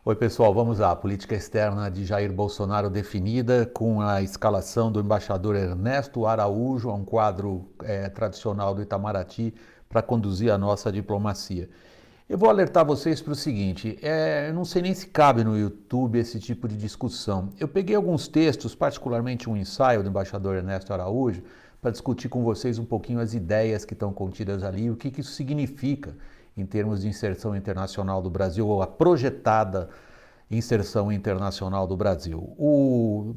Oi, pessoal, vamos lá. A política externa de Jair Bolsonaro definida com a escalação do embaixador Ernesto Araújo a um quadro tradicional do Itamaraty para conduzir a nossa diplomacia. Eu vou alertar vocês para o seguinte, eu não sei nem se cabe no YouTube esse tipo de discussão. Eu peguei alguns textos, particularmente um ensaio do embaixador Ernesto Araújo, para discutir com vocês um pouquinho as ideias que estão contidas ali e o que isso significa em termos de inserção internacional do Brasil, ou a projetada inserção internacional do Brasil.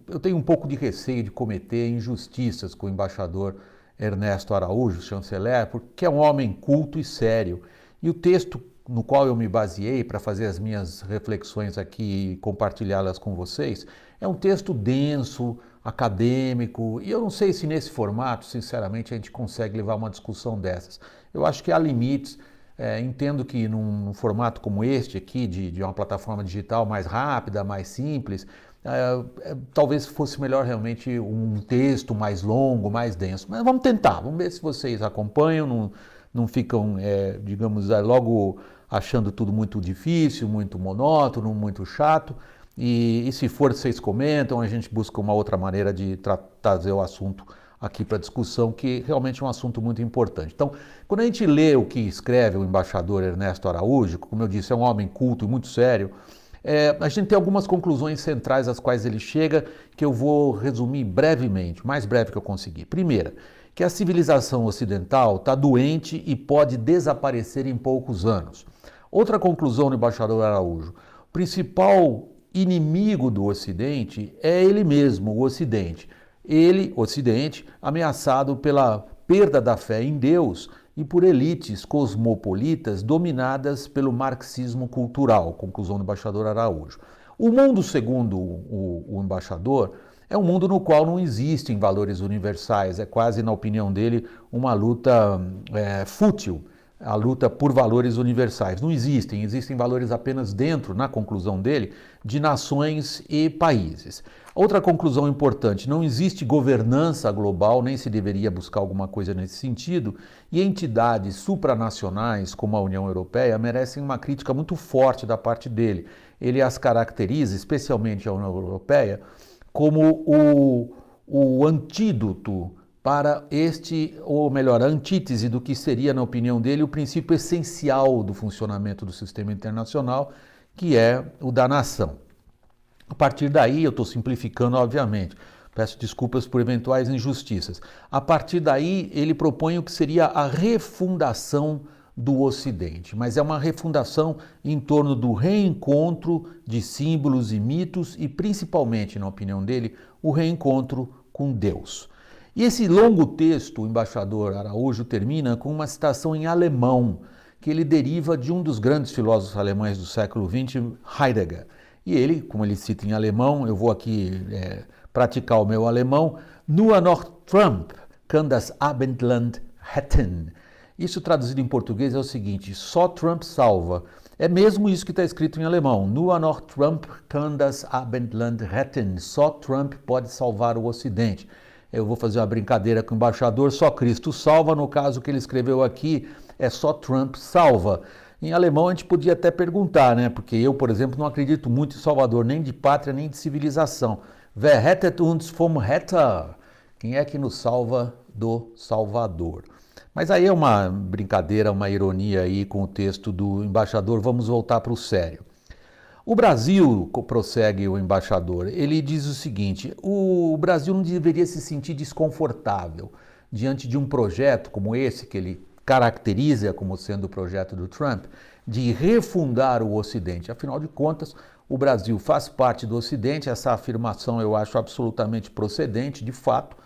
Eu tenho um pouco de receio de cometer injustiças com o embaixador Ernesto Araújo, chanceler, porque é um homem culto e sério. E o texto no qual eu me baseei para fazer as minhas reflexões aqui e compartilhá-las com vocês, é um texto denso, acadêmico, e eu não sei se nesse formato, sinceramente, a gente consegue levar uma discussão dessas. Eu acho que há limites. Entendo que num formato como este aqui, de uma plataforma digital mais rápida, mais simples, talvez fosse melhor realmente um texto mais longo, mais denso. Mas vamos tentar, vamos ver se vocês acompanham, não ficam, digamos, logo achando tudo muito difícil, muito monótono, muito chato. E se for, vocês comentam, a gente busca uma outra maneira de trazer o assunto aqui para discussão, que realmente é um assunto muito importante. Então, quando a gente lê o que escreve o embaixador Ernesto Araújo, como eu disse, é um homem culto e muito sério, a gente tem algumas conclusões centrais às quais ele chega, que eu vou resumir brevemente, o mais breve que eu conseguir. Primeira, que a civilização ocidental está doente e pode desaparecer em poucos anos. Outra conclusão do embaixador Araújo, o principal inimigo do Ocidente é ele mesmo, o Ocidente. Ele, Ocidente, ameaçado pela perda da fé em Deus e por elites cosmopolitas dominadas pelo marxismo cultural, conclusão do embaixador Araújo. O mundo, segundo o embaixador, é um mundo no qual não existem valores universais, é quase, na opinião dele, uma luta fútil, a luta por valores universais. Não existem valores apenas dentro, na conclusão dele, de nações e países. Outra conclusão importante, não existe governança global, nem se deveria buscar alguma coisa nesse sentido, e entidades supranacionais, como a União Europeia, merecem uma crítica muito forte da parte dele. Ele as caracteriza, especialmente a União Europeia, como o antídoto para ou melhor, a antítese do que seria, na opinião dele, o princípio essencial do funcionamento do sistema internacional, que é o da nação. A partir daí, eu estou simplificando, obviamente, peço desculpas por eventuais injustiças. A partir daí, ele propõe o que seria a refundação do Ocidente, mas é uma refundação em torno do reencontro de símbolos e mitos e, principalmente, na opinião dele, o reencontro com Deus. E esse longo texto, o embaixador Araújo termina com uma citação em alemão, que ele deriva de um dos grandes filósofos alemães do século XX, Heidegger. E ele, como ele cita em alemão, eu vou aqui praticar o meu alemão, nur noch Trump kann das Abendland retten. Isso traduzido em português é o seguinte, só Trump salva. É mesmo isso que está escrito em alemão, nur noch Trump kann das Abendland retten. Só Trump pode salvar o Ocidente. Eu vou fazer uma brincadeira com o embaixador, só Cristo salva, no caso que ele escreveu aqui, é só Trump salva. Em alemão a gente podia até perguntar, né? Porque eu, por exemplo, não acredito muito em Salvador, nem de pátria, nem de civilização. Wer rettet uns vom Retter? Quem é que nos salva do Salvador? Mas aí é uma brincadeira, uma ironia aí com o texto do embaixador, vamos voltar para o sério. O Brasil, prossegue o embaixador, ele diz o seguinte, o Brasil não deveria se sentir desconfortável diante de um projeto como esse, que ele caracteriza como sendo o projeto do Trump, de refundar o Ocidente. Afinal de contas, o Brasil faz parte do Ocidente, essa afirmação eu acho absolutamente procedente, de fato,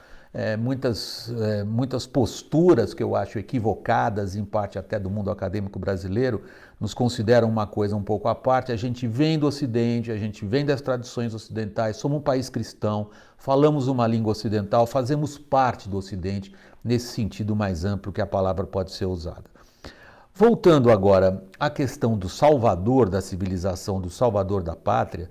muitas posturas que eu acho equivocadas, em parte até do mundo acadêmico brasileiro, nos consideram uma coisa um pouco à parte. A gente vem do Ocidente, a gente vem das tradições ocidentais, somos um país cristão, falamos uma língua ocidental, fazemos parte do Ocidente, nesse sentido mais amplo que a palavra pode ser usada. Voltando agora à questão do salvador da civilização, do salvador da pátria,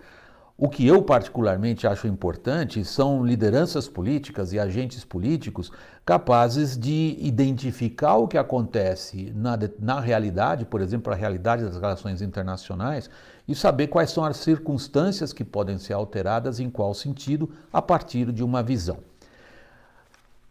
O que eu particularmente acho importante são lideranças políticas e agentes políticos capazes de identificar o que acontece na realidade, por exemplo, a realidade das relações internacionais, e saber quais são as circunstâncias que podem ser alteradas em qual sentido a partir de uma visão.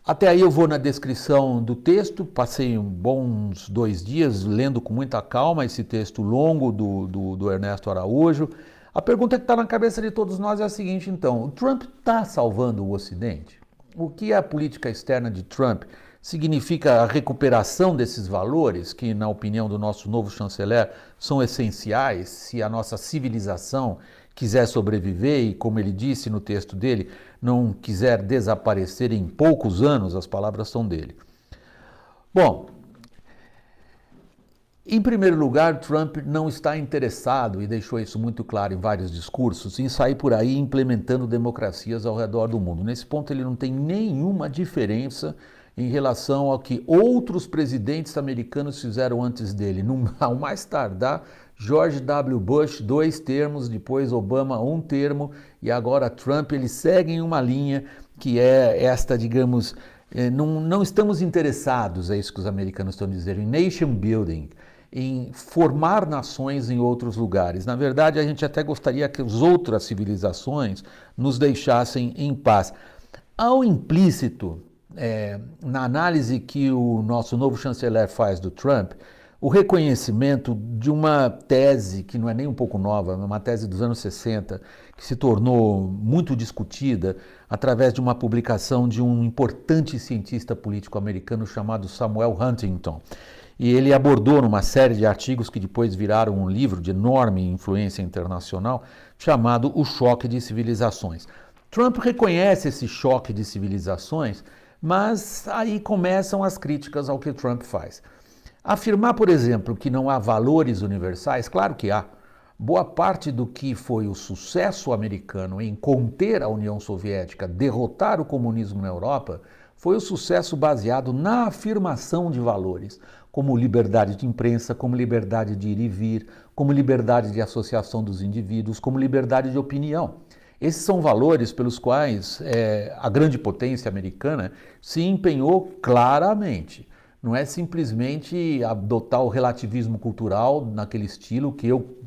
Até aí eu vou na descrição do texto, passei bons 2 dias lendo com muita calma esse texto longo do Ernesto Araújo. A pergunta que está na cabeça de todos nós é a seguinte, então: o Trump está salvando o Ocidente? O que a política externa de Trump significa a recuperação desses valores que, na opinião do nosso novo chanceler, são essenciais se a nossa civilização quiser sobreviver e, como ele disse no texto dele, não quiser desaparecer em poucos anos, as palavras são dele. Bom, em primeiro lugar, Trump não está interessado, e deixou isso muito claro em vários discursos, em sair por aí implementando democracias ao redor do mundo. Nesse ponto ele não tem nenhuma diferença em relação ao que outros presidentes americanos fizeram antes dele. Ao mais tardar, George W. Bush, 2 termos, depois Obama, 1 termo, e agora Trump, eles seguem uma linha que é esta, digamos, não estamos interessados, é isso que os americanos estão dizendo, em nation building, em formar nações em outros lugares. Na verdade, a gente até gostaria que as outras civilizações nos deixassem em paz. Ao implícito, na análise que o nosso novo chanceler faz do Trump, o reconhecimento de uma tese que não é nem um pouco nova, uma tese dos anos 60, que se tornou muito discutida através de uma publicação de um importante cientista político americano chamado Samuel Huntington. E ele abordou numa série de artigos que depois viraram um livro de enorme influência internacional, chamado O Choque de Civilizações. Trump reconhece esse choque de civilizações, mas aí começam as críticas ao que Trump faz. Afirmar, por exemplo, que não há valores universais, claro que há. Boa parte do que foi o sucesso americano em conter a União Soviética, derrotar o comunismo na Europa, foi o sucesso baseado na afirmação de valores, como liberdade de imprensa, como liberdade de ir e vir, como liberdade de associação dos indivíduos, como liberdade de opinião. Esses são valores pelos quais a grande potência americana se empenhou claramente. Não é simplesmente adotar o relativismo cultural naquele estilo que eu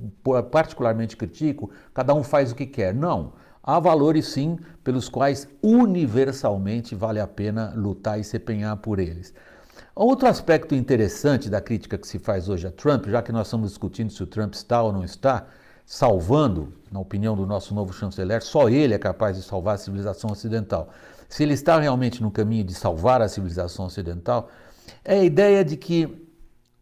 particularmente critico, cada um faz o que quer. Não, há valores sim pelos quais universalmente vale a pena lutar e se empenhar por eles. Outro aspecto interessante da crítica que se faz hoje a Trump, já que nós estamos discutindo se o Trump está ou não está salvando, na opinião do nosso novo chanceler, só ele é capaz de salvar a civilização ocidental. Se ele está realmente no caminho de salvar a civilização ocidental, é a ideia de que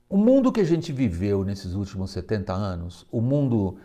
o mundo que a gente viveu nesses últimos 70 anos, o mundo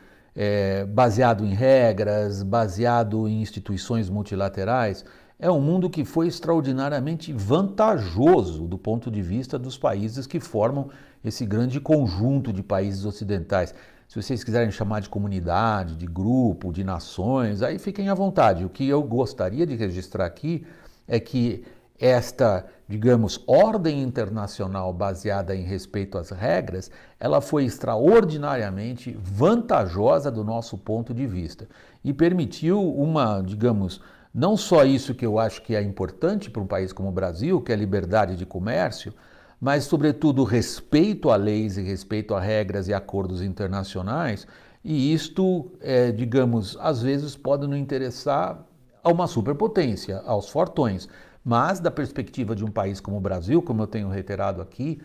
baseado em regras, baseado em instituições multilaterais, é um mundo que foi extraordinariamente vantajoso do ponto de vista dos países que formam esse grande conjunto de países ocidentais. Se vocês quiserem chamar de comunidade, de grupo, de nações, aí fiquem à vontade. O que eu gostaria de registrar aqui é que esta, digamos, ordem internacional baseada em respeito às regras, ela foi extraordinariamente vantajosa do nosso ponto de vista e permitiu uma, digamos, não só isso que eu acho que é importante para um país como o Brasil, que é a liberdade de comércio, mas, sobretudo, respeito a leis e respeito a regras e acordos internacionais, e isto, digamos, às vezes pode não interessar a uma superpotência, aos fortões, mas, da perspectiva de um país como o Brasil, como eu tenho reiterado aqui,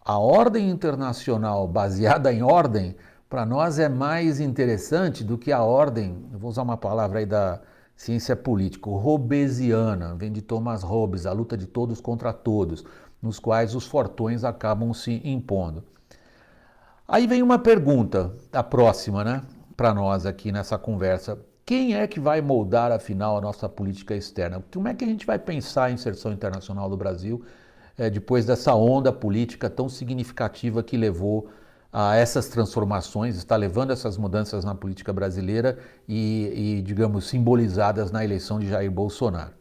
a ordem internacional baseada em ordem, para nós é mais interessante do que a ordem, eu vou usar uma palavra aí da ciência política, hobbesiana, vem de Thomas Hobbes, a luta de todos contra todos, nos quais os fortões acabam se impondo. Aí vem uma pergunta, a próxima, né, para nós aqui nessa conversa. Quem é que vai moldar, afinal, a nossa política externa? Como é que a gente vai pensar a inserção internacional do Brasil depois dessa onda política tão significativa que levou a essas transformações, está levando essas mudanças na política brasileira e, digamos, simbolizadas na eleição de Jair Bolsonaro?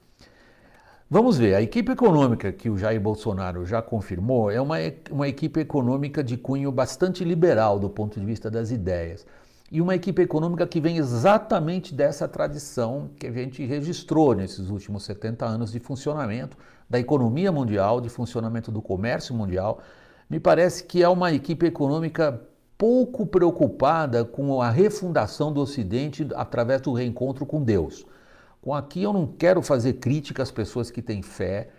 Vamos ver, a equipe econômica que o Jair Bolsonaro já confirmou é uma equipe econômica de cunho bastante liberal do ponto de vista das ideias. e uma equipe econômica que vem exatamente dessa tradição que a gente registrou nesses últimos 70 anos de funcionamento da economia mundial, de funcionamento do comércio mundial. Me parece que é uma equipe econômica pouco preocupada com a refundação do Ocidente através do reencontro com Deus. Com aqui eu não quero fazer crítica às pessoas que têm fé,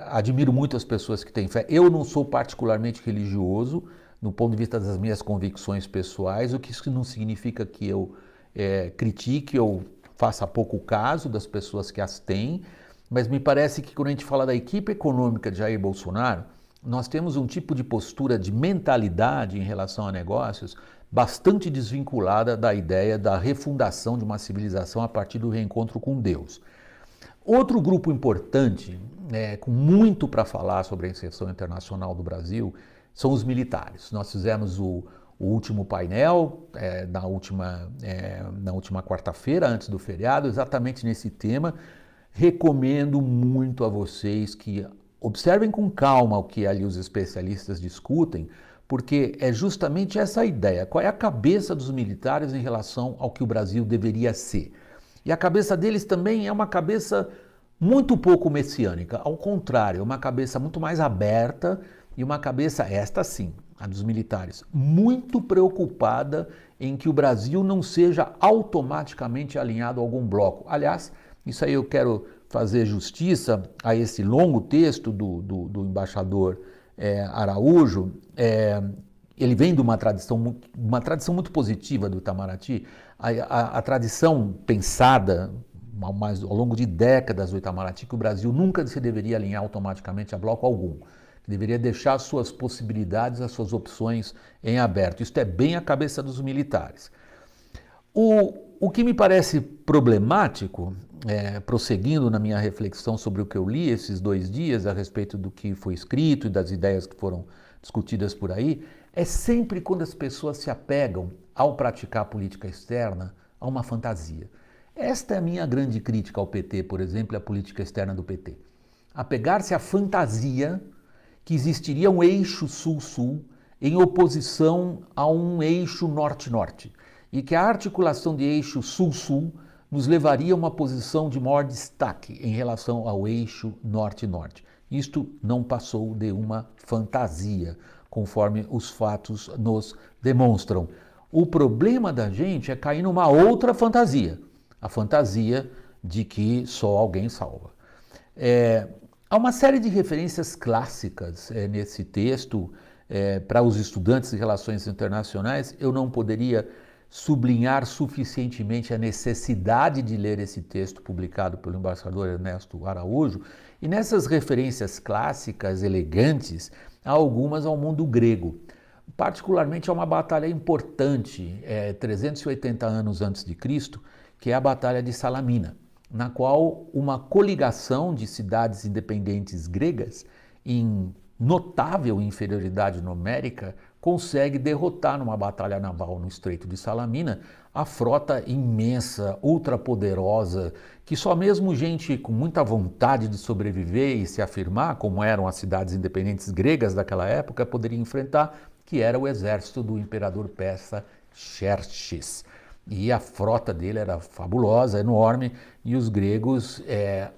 admiro muito as pessoas que têm fé. Eu não sou particularmente religioso, no ponto de vista das minhas convicções pessoais, o que isso não significa que eu critique ou faça pouco caso das pessoas que as têm, mas me parece que quando a gente fala da equipe econômica de Jair Bolsonaro, nós temos um tipo de postura de mentalidade em relação a negócios bastante desvinculada da ideia da refundação de uma civilização a partir do reencontro com Deus. Outro grupo importante, com muito para falar sobre a inserção internacional do Brasil, são os militares. Nós fizemos o último painel na última quarta-feira, antes do feriado, exatamente nesse tema. Recomendo muito a vocês que observem com calma o que ali os especialistas discutem, porque é justamente essa ideia. Qual é a cabeça dos militares em relação ao que o Brasil deveria ser? E a cabeça deles também é uma cabeça muito pouco messiânica, ao contrário, é uma cabeça muito mais aberta e uma cabeça, esta sim, a dos militares, muito preocupada em que o Brasil não seja automaticamente alinhado a algum bloco. Aliás, isso aí eu quero fazer justiça a esse longo texto do embaixador Araújo. Ele vem de uma tradição muito positiva do Itamaraty. A tradição pensada ao longo de décadas do Itamaraty, que o Brasil nunca se deveria alinhar automaticamente a bloco algum, que deveria deixar as suas possibilidades, as suas opções em aberto. Isso é bem a cabeça dos militares. O que me parece problemático, prosseguindo na minha reflexão sobre o que eu li esses 2 dias a respeito do que foi escrito e das ideias que foram discutidas por aí, é sempre quando as pessoas se apegam, ao praticar política externa, a uma fantasia. Esta é a minha grande crítica ao PT, por exemplo, e à política externa do PT. Apegar-se à fantasia que existiria um eixo sul-sul em oposição a um eixo norte-norte, e que a articulação de eixo sul-sul nos levaria a uma posição de maior destaque em relação ao eixo norte-norte. Isto não passou de uma fantasia, conforme os fatos nos demonstram. O problema da gente é cair numa outra fantasia, a fantasia de que só alguém salva. Há uma série de referências clássicas nesse texto. Para os estudantes de relações internacionais, eu não poderia sublinhar suficientemente a necessidade de ler esse texto publicado pelo embaixador Ernesto Araújo, e nessas referências clássicas, elegantes, há algumas ao mundo grego. Particularmente há uma batalha importante, 380 anos antes de Cristo, que é a Batalha de Salamina, na qual uma coligação de cidades independentes gregas, em notável inferioridade numérica, consegue derrotar numa batalha naval no Estreito de Salamina a frota imensa, ultrapoderosa, que só mesmo gente com muita vontade de sobreviver e se afirmar, como eram as cidades independentes gregas daquela época, poderia enfrentar, que era o exército do imperador persa Xerxes. E a frota dele era fabulosa, enorme, e os gregos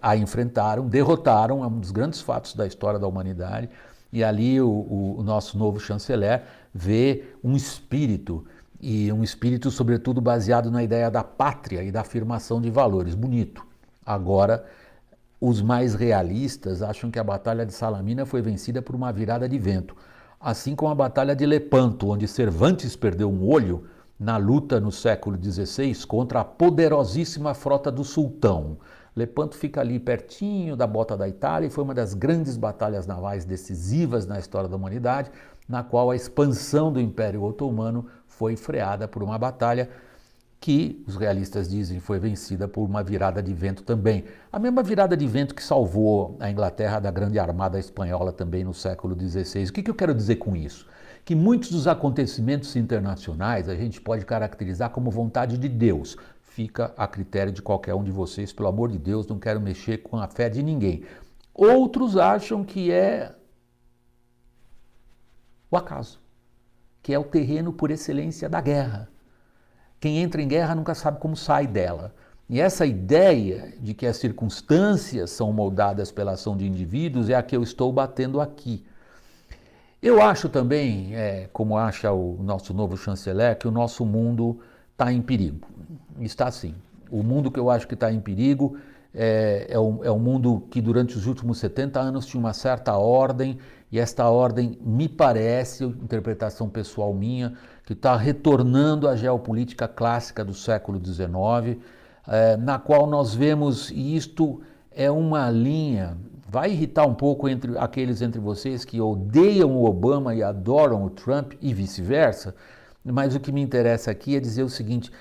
a enfrentaram, derrotaram, é um dos grandes fatos da história da humanidade. E ali o nosso novo chanceler vê um espírito, e um espírito sobretudo baseado na ideia da pátria e da afirmação de valores. Bonito. Agora, os mais realistas acham que a Batalha de Salamina foi vencida por uma virada de vento, assim como a Batalha de Lepanto, onde Cervantes perdeu um olho na luta no século XVI contra a poderosíssima frota do sultão. Lepanto fica ali pertinho da bota da Itália e foi uma das grandes batalhas navais decisivas na história da humanidade, na qual a expansão do Império Otomano foi freada por uma batalha que, os realistas dizem, foi vencida por uma virada de vento também. A mesma virada de vento que salvou a Inglaterra da grande armada espanhola também no século XVI. O que eu quero dizer com isso? Que muitos dos acontecimentos internacionais a gente pode caracterizar como vontade de Deus. Fica a critério de qualquer um de vocês, pelo amor de Deus, não quero mexer com a fé de ninguém. Outros acham que é o acaso, que é o terreno por excelência da guerra. Quem entra em guerra nunca sabe como sai dela. E essa ideia de que as circunstâncias são moldadas pela ação de indivíduos é a que eu estou batendo aqui. Eu acho também, como acha o nosso novo chanceler, que o nosso mundo está em perigo. Está sim. O mundo que eu acho que está em perigo é um mundo que durante os últimos 70 anos tinha uma certa ordem, e esta ordem me parece, interpretação pessoal minha, que está retornando à geopolítica clássica do século XIX, na qual nós vemos, e isto é uma linha, vai irritar um pouco entre aqueles entre vocês que odeiam o Obama e adoram o Trump e vice-versa, mas o que me interessa aqui é dizer o seguinte: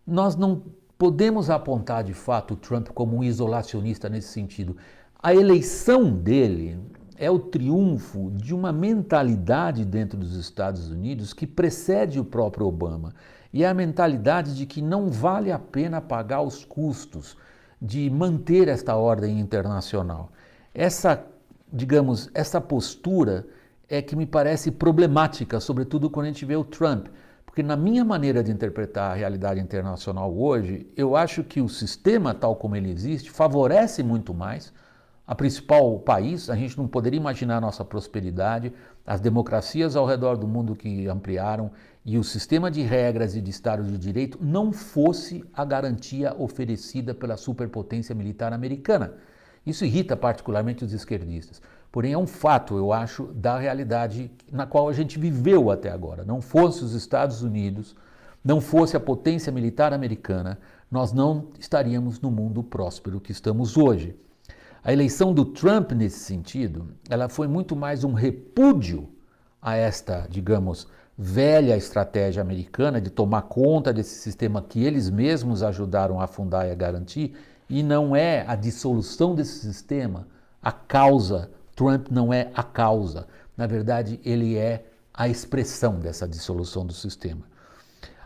nós não podemos apontar de fato o Trump como um isolacionista nesse sentido. A eleição dele é o triunfo de uma mentalidade dentro dos Estados Unidos que precede o próprio Obama. E é a mentalidade de que não vale a pena pagar os custos de manter esta ordem internacional. Essa, digamos, essa postura é que me parece problemática, sobretudo quando a gente vê o Trump. Porque na minha maneira de interpretar a realidade internacional hoje, eu acho que o sistema tal como ele existe favorece muito mais a principal país. A gente não poderia imaginar a nossa prosperidade, as democracias ao redor do mundo que ampliaram e o sistema de regras e de Estado de Direito não fosse a garantia oferecida pela superpotência militar americana. Isso irrita particularmente os esquerdistas. Porém, é um fato, eu acho, da realidade na qual a gente viveu até agora. Não fosse os Estados Unidos, não fosse a potência militar americana, nós não estaríamos no mundo próspero que estamos hoje. A eleição do Trump, nesse sentido, ela foi muito mais um repúdio a esta, digamos, velha estratégia americana de tomar conta desse sistema que eles mesmos ajudaram a fundar e a garantir, e não é a dissolução desse sistema a causa. Trump não é a causa. Na verdade, ele é a expressão dessa dissolução do sistema.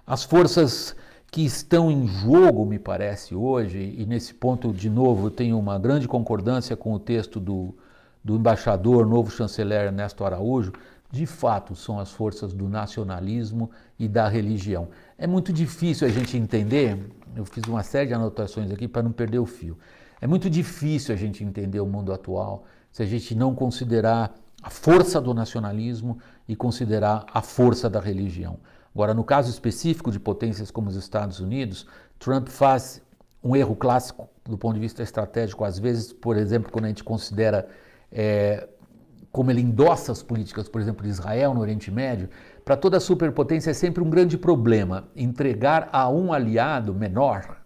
As forças que estão em jogo, me parece, hoje, e nesse ponto, de novo, eu tenho uma grande concordância com o texto do embaixador, novo chanceler Ernesto Araújo, de fato são as forças do nacionalismo e da religião. É muito difícil a gente entender, eu fiz uma série de anotações aqui para não perder o fio, é muito difícil a gente entender o mundo atual se a gente não considerar a força do nacionalismo e considerar a força da religião. Agora, no caso específico de potências como os Estados Unidos, Trump faz um erro clássico do ponto de vista estratégico, às vezes, por exemplo, quando a gente considera como ele endossa as políticas, por exemplo, de Israel no Oriente Médio. Para toda superpotência é sempre um grande problema entregar a um aliado menor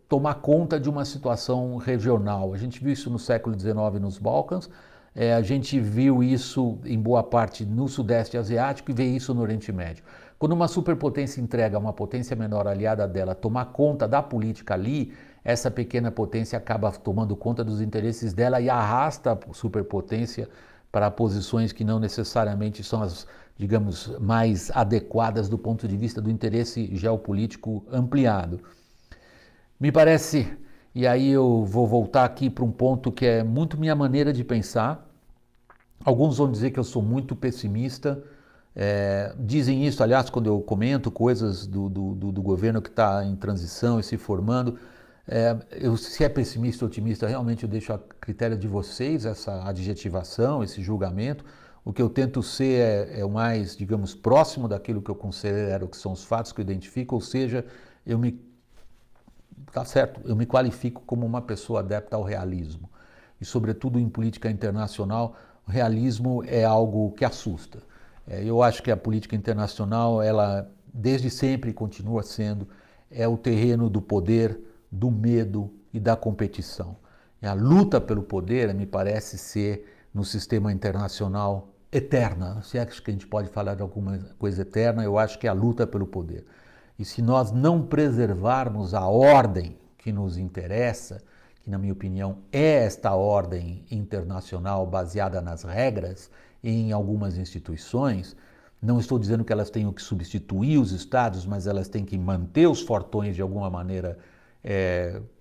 tomar conta de uma situação regional. A gente viu isso no século XIX nos Balcãs, a gente viu isso em boa parte no Sudeste Asiático e vê isso no Oriente Médio. Quando uma superpotência entrega a uma potência menor aliada dela tomar conta da política ali, essa pequena potência acaba tomando conta dos interesses dela e arrasta a superpotência para posições que não necessariamente são as, digamos, mais adequadas do ponto de vista do interesse geopolítico ampliado. Me parece, e aí eu vou voltar aqui para um ponto que é muito minha maneira de pensar. Alguns vão dizer que eu sou muito pessimista, dizem isso, aliás, quando eu comento coisas do governo que está em transição e se formando. Se é pessimista ou otimista, realmente eu deixo a critério de vocês essa adjetivação, esse julgamento. O que eu tento ser é o mais, digamos, próximo daquilo que eu considero que são os fatos que eu identifico, ou seja, eu me qualifico como uma pessoa adepta ao realismo. E, sobretudo, em política internacional, o realismo é algo que assusta. Eu acho que a política internacional, ela, desde sempre, continua sendo, o terreno do poder, do medo e da competição. E a luta pelo poder, me parece ser, no sistema internacional, eterna. Se é que a gente pode falar de alguma coisa eterna, eu acho que é a luta pelo poder. E se nós não preservarmos a ordem que nos interessa, que na minha opinião é esta ordem internacional baseada nas regras e em algumas instituições, não estou dizendo que elas tenham que substituir os estados, mas elas têm que manter os fortões de alguma maneira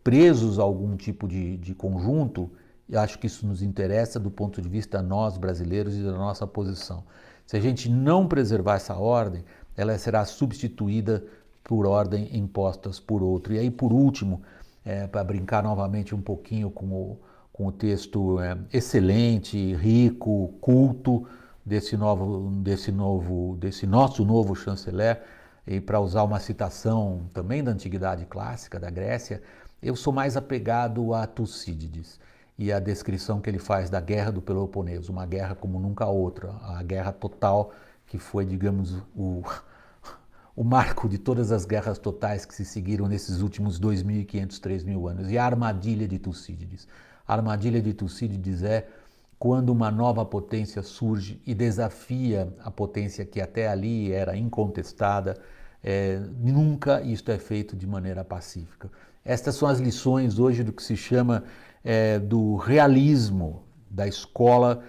presos a algum tipo de conjunto. Eu acho que isso nos interessa do ponto de vista nós brasileiros e da nossa posição. Se a gente não preservar essa ordem, ela será substituída por ordem impostas por outro. E aí, por último, para brincar novamente um pouquinho com o texto excelente, rico, culto desse nosso novo chanceler, e para usar uma citação também da Antiguidade Clássica, da Grécia, eu sou mais apegado a Tucídides e a descrição que ele faz da Guerra do Peloponeso, uma guerra como nunca outra, a guerra total que foi, digamos, o marco de todas as guerras totais que se seguiram nesses últimos 2.500, 3.000 anos. E a armadilha de Tucídides. A armadilha de Tucídides é quando uma nova potência surge e desafia a potência que até ali era incontestada, nunca isto é feito de maneira pacífica. Estas são as lições hoje do que se chama do realismo, da escola,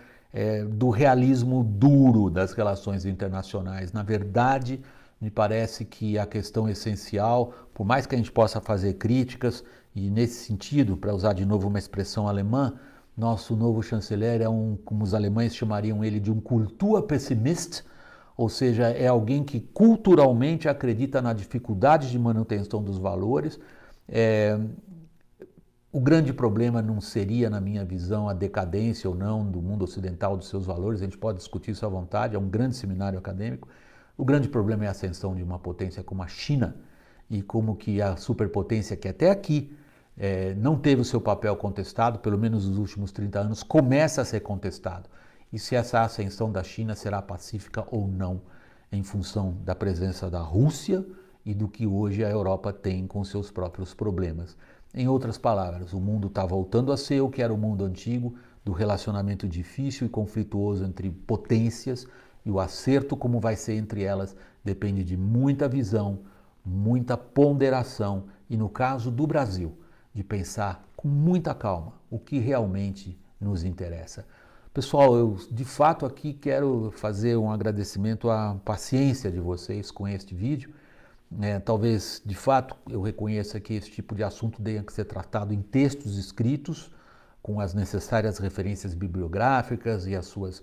do realismo duro das relações internacionais. Na verdade, me parece que a questão essencial, por mais que a gente possa fazer críticas, e nesse sentido, para usar de novo uma expressão alemã, nosso novo chanceler é como os alemães chamariam ele, de um Kulturpessimist, ou seja, é alguém que culturalmente acredita na dificuldade de manutenção dos valores. O grande problema não seria, na minha visão, a decadência ou não do mundo ocidental dos seus valores, a gente pode discutir isso à vontade, é um grande seminário acadêmico. O grande problema é a ascensão de uma potência como a China e como que a superpotência que até aqui não teve o seu papel contestado, pelo menos nos últimos 30 anos, começa a ser contestado. E se essa ascensão da China será pacífica ou não, em função da presença da Rússia e do que hoje a Europa tem com seus próprios problemas. Em outras palavras, o mundo está voltando a ser o que era o mundo antigo, do relacionamento difícil e conflituoso entre potências, e o acerto como vai ser entre elas depende de muita visão, muita ponderação e, no caso do Brasil, de pensar com muita calma o que realmente nos interessa. Pessoal, eu de fato aqui quero fazer um agradecimento à paciência de vocês com este vídeo. Talvez, de fato, eu reconheça que esse tipo de assunto tenha que ser tratado em textos escritos, com as necessárias referências bibliográficas e as suas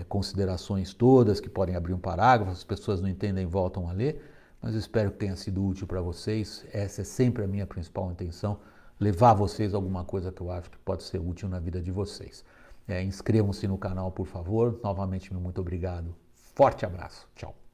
considerações todas, que podem abrir um parágrafo, as pessoas não entendem, voltam a ler, mas eu espero que tenha sido útil para vocês. Essa é sempre a minha principal intenção, levar a vocês alguma coisa que eu acho que pode ser útil na vida de vocês. Inscrevam-se no canal, por favor. Novamente, muito obrigado. Forte abraço. Tchau.